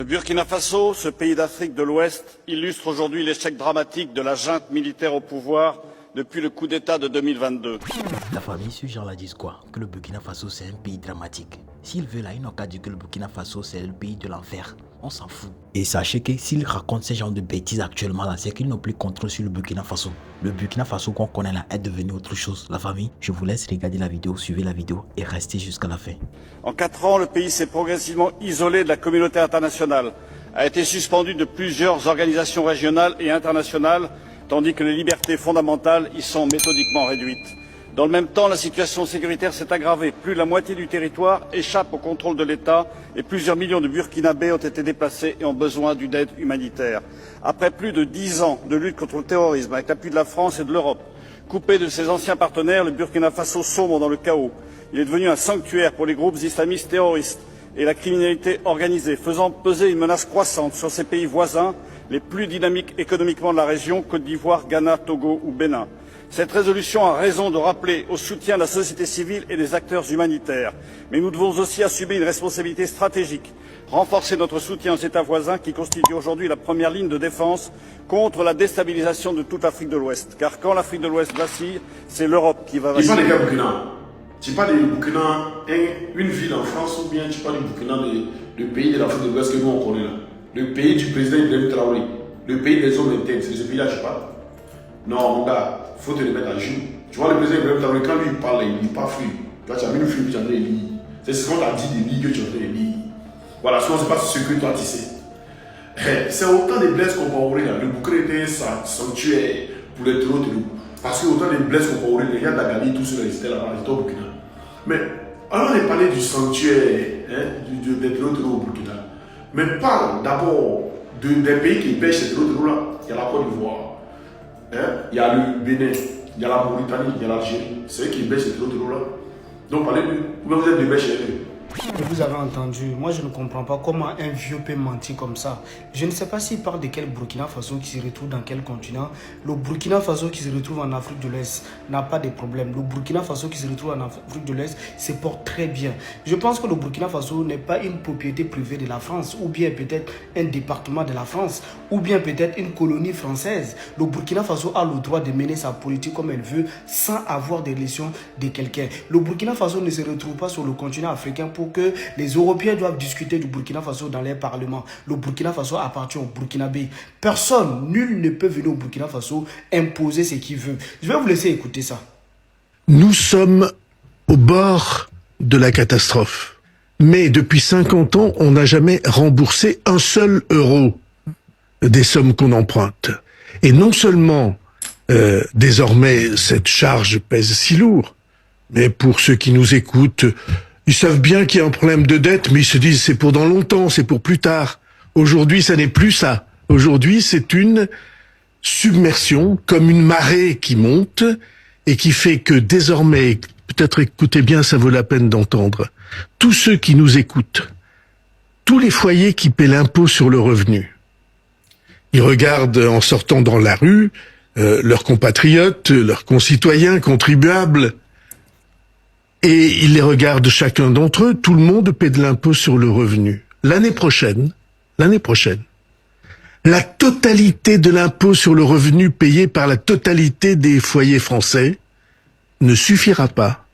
Le Burkina Faso, ce pays d'Afrique de l'Ouest, illustre aujourd'hui l'échec dramatique de la junte militaire au pouvoir depuis le coup d'État de 2022. La famille, ce genre-là disent quoi? Que le Burkina Faso c'est un pays dramatique. S'ils veulent là, ils n'ont qu'à dire que le Burkina Faso c'est le pays de l'enfer. On s'en fout. Et sachez que s'ils racontent ce genre de bêtises actuellement là, c'est qu'ils n'ont plus contrôle sur le Burkina Faso. Le Burkina Faso qu'on connaît là est devenu autre chose. La famille, je vous laisse regarder la vidéo, suivez la vidéo et restez jusqu'à la fin. En 4 ans, le pays s'est progressivement isolé de la communauté internationale, a été suspendu de plusieurs organisations régionales et internationales, tandis que les libertés fondamentales y sont méthodiquement réduites. Dans le même temps, la situation sécuritaire s'est aggravée. Plus de la moitié du territoire échappe au contrôle de l'État et plusieurs millions de Burkinabés ont été déplacés et ont besoin d'une aide humanitaire. Après plus de 10 ans de lutte contre le terrorisme, avec l'appui de la France et de l'Europe, coupé de ses anciens partenaires, le Burkina Faso sombre dans le chaos. Il est devenu un sanctuaire pour les groupes islamistes terroristes et la criminalité organisée, faisant peser une menace croissante sur ses pays voisins, les plus dynamiques économiquement de la région, Côte d'Ivoire, Ghana, Togo ou Bénin. Cette résolution a raison de rappeler au soutien de la société civile et des acteurs humanitaires. Mais nous devons aussi assumer une responsabilité stratégique, renforcer notre soutien aux États voisins qui constituent aujourd'hui la première ligne de défense contre la déstabilisation de toute l'Afrique de l'Ouest. Car quand l'Afrique de l'Ouest vacille, c'est l'Europe qui va vaciller. Tu parles des gars Burkina. Tu parles du Burkina, une ville en France, ou bien tu parles du Burkina, le pays de l'Afrique de l'Ouest que nous on connaît là. Le pays du président Ibrahim Traoré. Le pays des hommes internes. C'est de ce pays-là que je parle. Non, mon gars, il faut te le mettre à jour. Tu vois, le président Ibrahim Traoré, quand lui il parle, il ne lit pas fluide. Tu vois, tu as mis une fluide, tu es en train de lire. C'est ce qu'on t'a dit de lire que tu es en train de lire. Voilà, sinon c'est pas ce que toi tu sais. C'est autant de blesses qu'on peut ouvrir là. Le Burkina était un sanctuaire pour les terreaux. Parce que autant de blesses qu'on peut ouvrir, les gars d'Agali, tous ceux qui étaient là-bas, ils étaient au Burkina. Mais alors on est parlé du sanctuaire des terreaux au Burkina. Mais parle d'abord des pays qui pêchent ces terreaux là. Il y a la Côte d'Ivoire. Il y a le Bénin, il y a la Mauritanie, il y a l'Algérie. C'est eux qui baissent ces là. Donc parlez de vous êtes de bêche chez eux. Vous avez entendu, moi je ne comprends pas comment un vieux peut mentir comme ça. Je ne sais pas s'il parle de quel Burkina Faso qui se retrouve dans quel continent. Le Burkina Faso qui se retrouve en Afrique de l'Est n'a pas de problème. Le Burkina Faso qui se retrouve en Afrique de l'Est se porte très bien. Je pense que le Burkina Faso n'est pas une propriété privée de la France, ou bien peut-être un département de la France, ou bien peut-être une colonie française. Le Burkina Faso a le droit de mener sa politique comme elle veut sans avoir des relations de quelqu'un. Le Burkina Faso ne se retrouve pas sur le continent africain pour que les Européens doivent discuter du Burkina Faso dans les parlements. Le Burkina Faso appartient au Burkinabé. Personne, nul ne peut venir au Burkina Faso imposer ce qu'il veut. Je vais vous laisser écouter ça. Nous sommes au bord de la catastrophe. Mais depuis 50 ans, on n'a jamais remboursé un seul euro des sommes qu'on emprunte. Et non seulement, désormais, cette charge pèse si lourd, mais pour ceux qui nous écoutent, ils savent bien qu'il y a un problème de dette, mais ils se disent c'est pour dans longtemps, c'est pour plus tard. Aujourd'hui, ça n'est plus ça. Aujourd'hui, c'est une submersion, comme une marée qui monte et qui fait que désormais, peut-être écoutez bien, ça vaut la peine d'entendre, tous ceux qui nous écoutent, tous les foyers qui paient l'impôt sur le revenu, ils regardent en sortant dans la rue leurs compatriotes, leurs concitoyens, contribuables, et ils les regardent chacun d'entre eux, tout le monde paie de l'impôt sur le revenu. L'année prochaine, la totalité de l'impôt sur le revenu payé par la totalité des foyers français ne suffira pas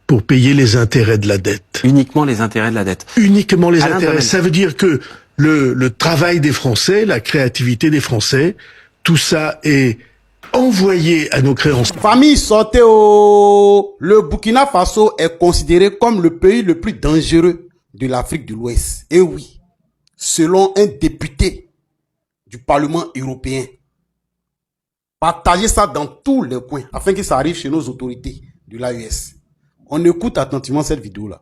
pour payer les intérêts de la dette. Uniquement les intérêts de la dette. Uniquement les intérêts. Ça veut dire que le travail des Français, la créativité des Français, tout ça est envoyé à nos créanciers. Famille, sortez au... Le Burkina Faso est considéré comme le pays le plus dangereux de l'Afrique de l'Ouest. Et oui, selon un député du Parlement européen. Partagez ça dans tous les coins afin que ça arrive chez nos autorités de l'AES. On écoute attentivement cette vidéo-là.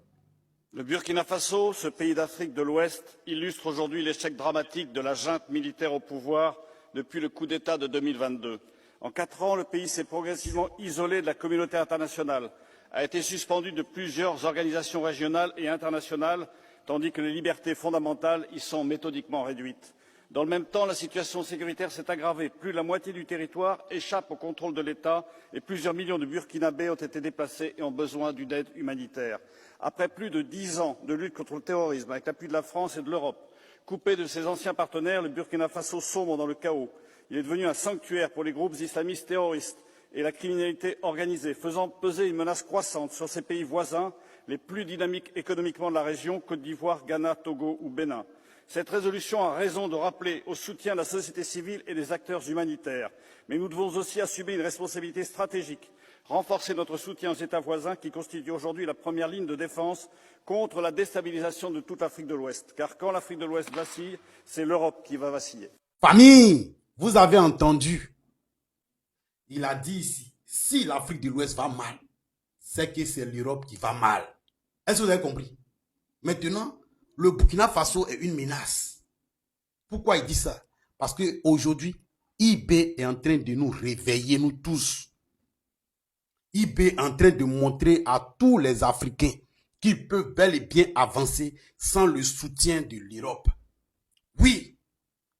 Le Burkina Faso, ce pays d'Afrique de l'Ouest, illustre aujourd'hui l'échec dramatique de la junte militaire au pouvoir depuis le coup d'État de 2022. En 4 ans, le pays s'est progressivement isolé de la communauté internationale, a été suspendu de plusieurs organisations régionales et internationales, tandis que les libertés fondamentales y sont méthodiquement réduites. Dans le même temps, la situation sécuritaire s'est aggravée. Plus de la moitié du territoire échappe au contrôle de l'État et plusieurs millions de Burkinabés ont été déplacés et ont besoin d'une aide humanitaire. Après plus de 10 ans de lutte contre le terrorisme, avec l'appui de la France et de l'Europe, Coupé de ses anciens partenaires, le Burkina Faso sombre dans le chaos. Il est devenu un sanctuaire pour les groupes islamistes terroristes et la criminalité organisée, faisant peser une menace croissante sur ses pays voisins, les plus dynamiques économiquement de la région, Côte d'Ivoire, Ghana, Togo ou Bénin. Cette résolution a raison de rappeler au soutien de la société civile et des acteurs humanitaires. Mais nous devons aussi assumer une responsabilité stratégique, renforcer notre soutien aux États voisins qui constituent aujourd'hui la première ligne de défense contre la déstabilisation de toute l'Afrique de l'Ouest. Car quand l'Afrique de l'Ouest vacille, c'est l'Europe qui va vaciller. Famille, vous avez entendu. Il a dit ici, si l'Afrique de l'Ouest va mal, c'est que c'est l'Europe qui va mal. Est-ce que vous avez compris? Maintenant, le Burkina Faso est une menace. Pourquoi il dit ça? Parce qu'aujourd'hui, IB est en train de nous réveiller, nous tous. IB est en train de montrer à tous les Africains qu'ils peuvent bel et bien avancer sans le soutien de l'Europe. Oui,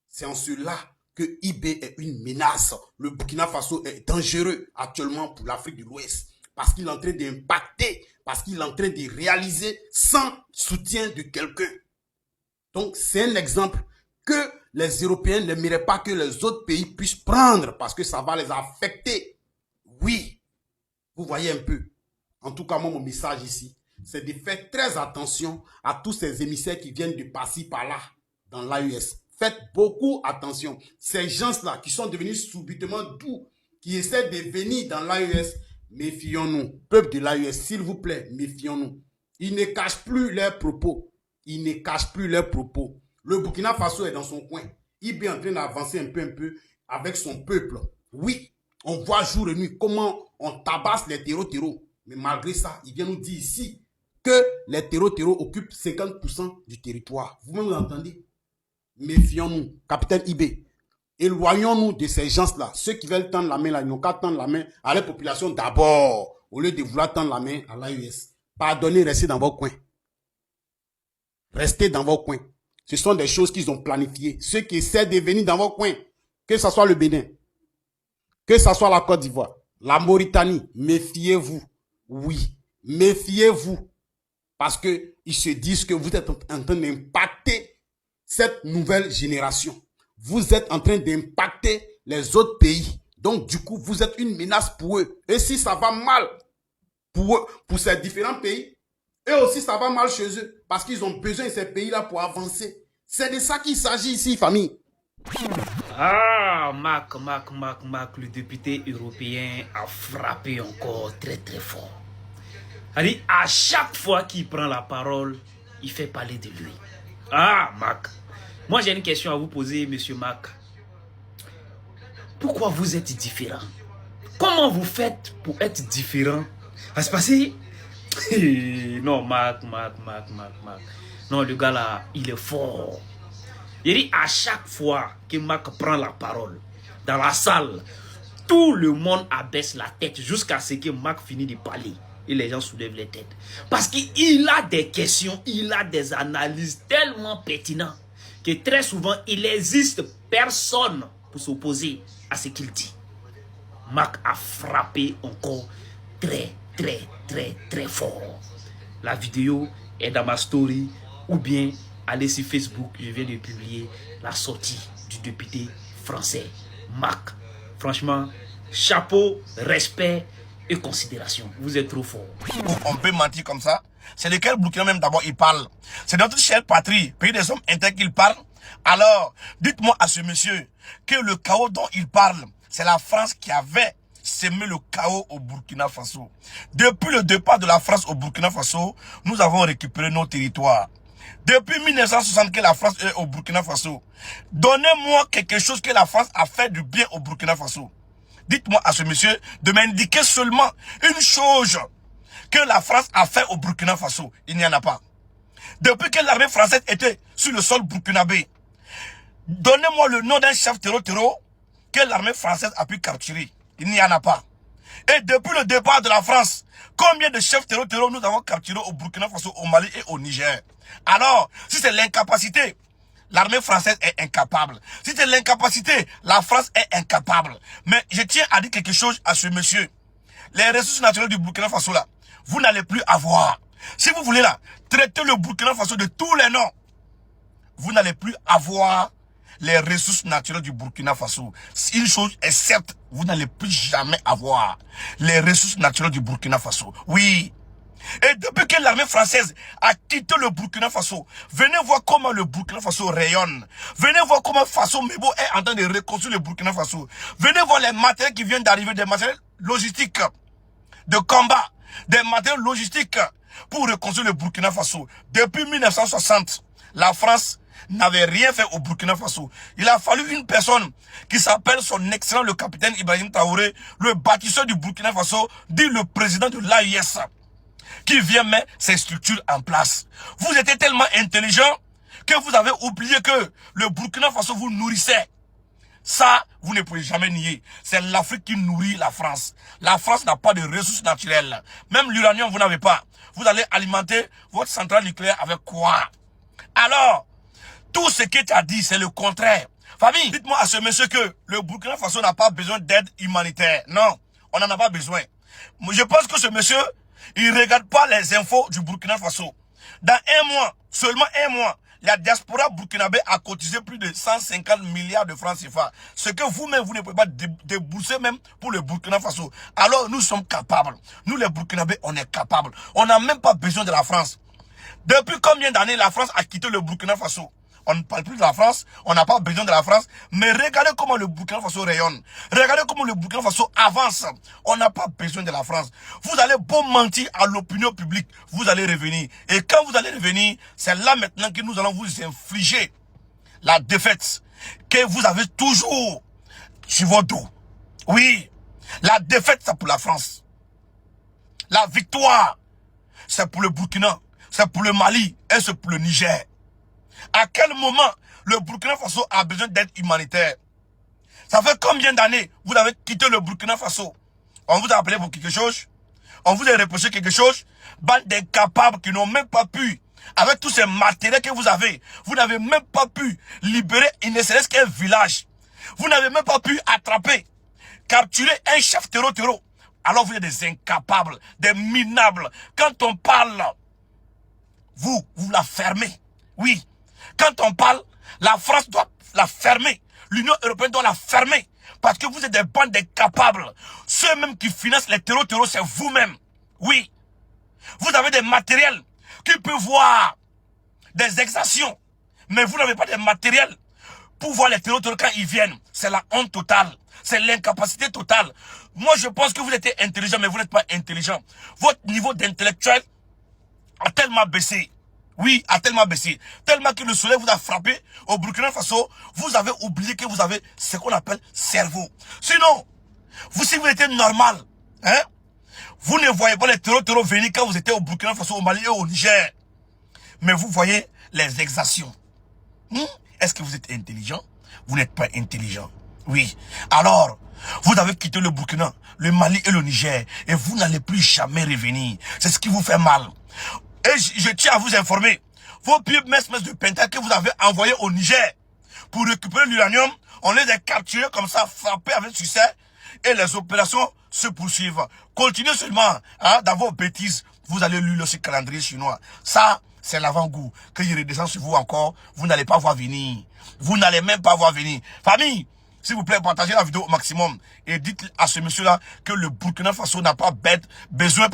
c'est en cela que IB est une menace. Le Burkina Faso est dangereux actuellement pour l'Afrique de l'Ouest parce qu'il est en train d'impacter, parce qu'il est en train de réaliser sans soutien de quelqu'un. Donc, c'est un exemple que les Européens n'aimeraient pas que les autres pays puissent prendre parce que ça va les affecter. Oui, vous voyez un peu. En tout cas, moi, mon message ici, c'est de faire très attention à tous ces émissaires qui viennent de passer par là, dans l'AES. Faites beaucoup attention. Ces gens-là qui sont devenus subitement doux, qui essaient de venir dans l'AES, méfions-nous. Peuple de l'AES, s'il vous plaît, méfions-nous. Ils ne cachent plus leurs propos. Ils ne cachent plus leurs propos. Le Burkina Faso est dans son coin. Il est en train d'avancer un peu avec son peuple. Oui, on voit jour et nuit comment on tabasse les terreaux. Mais malgré ça, il vient nous dire ici que les terreaux occupent 50% du territoire. Vous-même vous entendez? Méfions-nous, capitaine IB. Éloignons-nous de ces gens-là. Ceux qui veulent tendre la main, là, ils n'ont qu'à tendre la main à la population d'abord, au lieu de vouloir tendre la main à l'AES. Pardonnez, restez dans vos coins. Restez dans vos coins. Ce sont des choses qu'ils ont planifiées. Ceux qui essaient de venir dans vos coins, que ce soit le Bénin, que ce soit la Côte d'Ivoire, la Mauritanie, méfiez-vous. Oui, méfiez-vous. Parce qu'ils se disent que vous êtes en train d'impacter cette nouvelle génération. Vous êtes en train d'impacter les autres pays. Donc, du coup, vous êtes une menace pour eux. Et si ça va mal pour eux, pour ces différents pays, eux aussi, ça va mal chez eux. Parce qu'ils ont besoin de ces pays-là pour avancer. C'est de ça qu'il s'agit ici, famille. Ah, Mac, le député européen a frappé encore très fort. C'est-à-dire, à chaque fois qu'il prend la parole, il fait parler de lui. Ah, Mac. Moi, j'ai une question à vous poser, monsieur Mac. Pourquoi vous êtes différent? Comment vous faites pour être différent? C'est passé. Non, Mac. Non, le gars là, il est fort. Il dit à chaque fois que Mac prend la parole dans la salle, tout le monde abaisse la tête jusqu'à ce que Mac finisse de parler. Et les gens soulèvent les têtes. Parce qu'il a des questions, il a des analyses tellement pertinentes que très souvent, il n'existe personne pour s'opposer à ce qu'il dit. Mac a frappé encore très fort. La vidéo est dans ma story ou bien allez sur Facebook, je viens de publier la sortie du député français Mac. Franchement, chapeau, respect et considération. Vous êtes trop fort. On peut mentir comme ça. C'est de quel Burkina même d'abord il parle? C'est notre chère patrie, pays des hommes intègres qu'il parle. Alors, dites-moi à ce monsieur que le chaos dont il parle, c'est la France qui avait semé le chaos au Burkina Faso. Depuis le départ de la France au Burkina Faso, nous avons récupéré nos territoires. Depuis 1960 que la France est au Burkina Faso, donnez-moi quelque chose que la France a fait du bien au Burkina Faso. Dites-moi à ce monsieur de m'indiquer seulement une chose que la France a fait au Burkina Faso. Il n'y en a pas. Depuis que l'armée française était sur le sol burkinabé, donnez-moi le nom d'un chef terreau que l'armée française a pu capturer. Il n'y en a pas. Et depuis le départ de la France, combien de chefs terreau nous avons capturés au Burkina Faso, au Mali et au Niger? Alors, si c'est l'incapacité, l'armée française est incapable. Si c'est l'incapacité, la France est incapable. Mais je tiens à dire quelque chose à ce monsieur. Les ressources naturelles du Burkina Faso là, vous n'allez plus avoir. Si vous voulez là, traiter le Burkina Faso de tous les noms, vous n'allez plus avoir les ressources naturelles du Burkina Faso. Une chose est certes, vous n'allez plus jamais avoir les ressources naturelles du Burkina Faso. Oui. Et depuis que l'armée française a quitté le Burkina Faso, venez voir comment le Burkina Faso rayonne. Venez voir comment Faso Mebo est en train de reconstruire le Burkina Faso. Venez voir les matériels qui viennent d'arriver, des matériels logistiques de combat, des matériels logistiques pour reconstruire le Burkina Faso. Depuis 1960, la France n'avait rien fait au Burkina Faso. Il a fallu une personne qui s'appelle son excellent le capitaine Ibrahim Traoré, le bâtisseur du Burkina Faso, dit le président de l'AIS, qui vient mettre ces structures en place. Vous étiez tellement intelligent que vous avez oublié que le Burkina Faso vous nourrissait. Ça, vous ne pouvez jamais nier. C'est l'Afrique qui nourrit la France. La France n'a pas de ressources naturelles. Même l'uranium, vous n'avez pas. Vous allez alimenter votre centrale nucléaire avec quoi? Alors, tout ce que tu as dit, c'est le contraire. Famille, dites-moi à ce monsieur que le Burkina Faso n'a pas besoin d'aide humanitaire. Non, on n'en a pas besoin. Je pense que ce monsieur, il ne regarde pas les infos du Burkina Faso. Dans un mois, seulement un mois, la diaspora burkinabé a cotisé plus de 150 milliards de francs CFA. Ce que vous-même, vous ne pouvez pas débourser même pour le Burkina Faso. Alors nous sommes capables. Nous les Burkinabés, on est capables. On n'a même pas besoin de la France. Depuis combien d'années la France a quitté le Burkina Faso? On ne parle plus de la France, on n'a pas besoin de la France, mais regardez comment le Burkina Faso rayonne. Regardez comment le Burkina Faso avance. On n'a pas besoin de la France. Vous allez beau mentir à l'opinion publique, vous allez revenir. Et quand vous allez revenir, c'est là maintenant que nous allons vous infliger la défaite que vous avez toujours sur votre dos. Oui, la défaite c'est pour la France. La victoire c'est pour le Burkina, c'est pour le Mali et c'est pour le Niger. À quel moment le Burkina Faso a besoin d'aide humanitaire? Ça fait combien d'années vous avez quitté le Burkina Faso? On vous a appelé pour quelque chose? On vous a reproché quelque chose? Bande d'incapables qui n'ont même pas pu, avec tous ces matériels que vous avez, vous n'avez même pas pu libérer une SLS qu'un village. Vous n'avez même pas pu attraper, capturer un chef terreau. Alors vous êtes des incapables, des minables. Quand on parle, vous la fermez. Oui. Quand on parle, la France doit la fermer. L'Union européenne doit la fermer. Parce que vous êtes des bandes d'incapables. Ceux même qui financent les terreaux, c'est vous-même. Oui. Vous avez des matériels qui peuvent voir des exactions. Mais vous n'avez pas de matériel pour voir les terreaux quand ils viennent. C'est la honte totale. C'est l'incapacité totale. Moi, je pense que vous êtes intelligent, mais vous n'êtes pas intelligent. Votre niveau d'intellectuel a tellement baissé. Oui, a tellement baissé. Tellement que le soleil vous a frappé au Burkina Faso, vous avez oublié que vous avez ce qu'on appelle cerveau. Sinon, si vous étiez normal, hein, vous ne voyez pas les terreaux venir quand vous étiez au Burkina Faso, au Mali et au Niger. Mais vous voyez les exactions. Est-ce que vous êtes intelligent? Vous n'êtes pas intelligent. Oui. Alors, vous avez quitté le Burkina, le Mali et le Niger, et vous n'allez plus jamais revenir. C'est ce qui vous fait mal. Et je tiens à vous informer, vos pieds messes de pentacles que vous avez envoyés au Niger pour récupérer l'uranium, on les a capturés comme ça, frappés avec succès, et les opérations se poursuivent. Continuez seulement dans vos bêtises, vous allez lire le calendrier chinois. Ça, c'est l'avant-goût. Quand il redescend sur vous encore, vous n'allez pas voir venir. Vous n'allez même pas voir venir. Famille, s'il vous plaît, partagez la vidéo au maximum et dites à ce monsieur-là que le Burkina Faso n'a pas besoin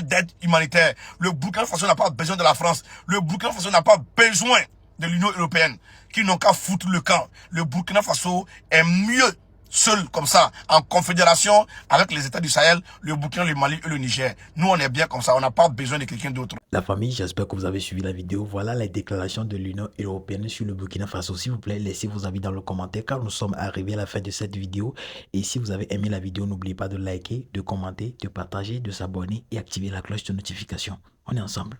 d'aide humanitaire. Le Burkina Faso n'a pas besoin de la France. Le Burkina Faso n'a pas besoin de l'Union européenne qui n'ont qu'à foutre le camp. Le Burkina Faso est mieux seul comme ça, en confédération avec les États du Sahel, le Burkina, le Mali et le Niger. Nous, on est bien comme ça, on n'a pas besoin de quelqu'un d'autre. La famille, j'espère que vous avez suivi la vidéo. Voilà les déclarations de l'Union européenne sur le Burkina Faso. S'il vous plaît, laissez vos avis dans le commentaire car nous sommes arrivés à la fin de cette vidéo. Et si vous avez aimé la vidéo, n'oubliez pas de liker, de commenter, de partager, de s'abonner et activer la cloche de notification. On est ensemble.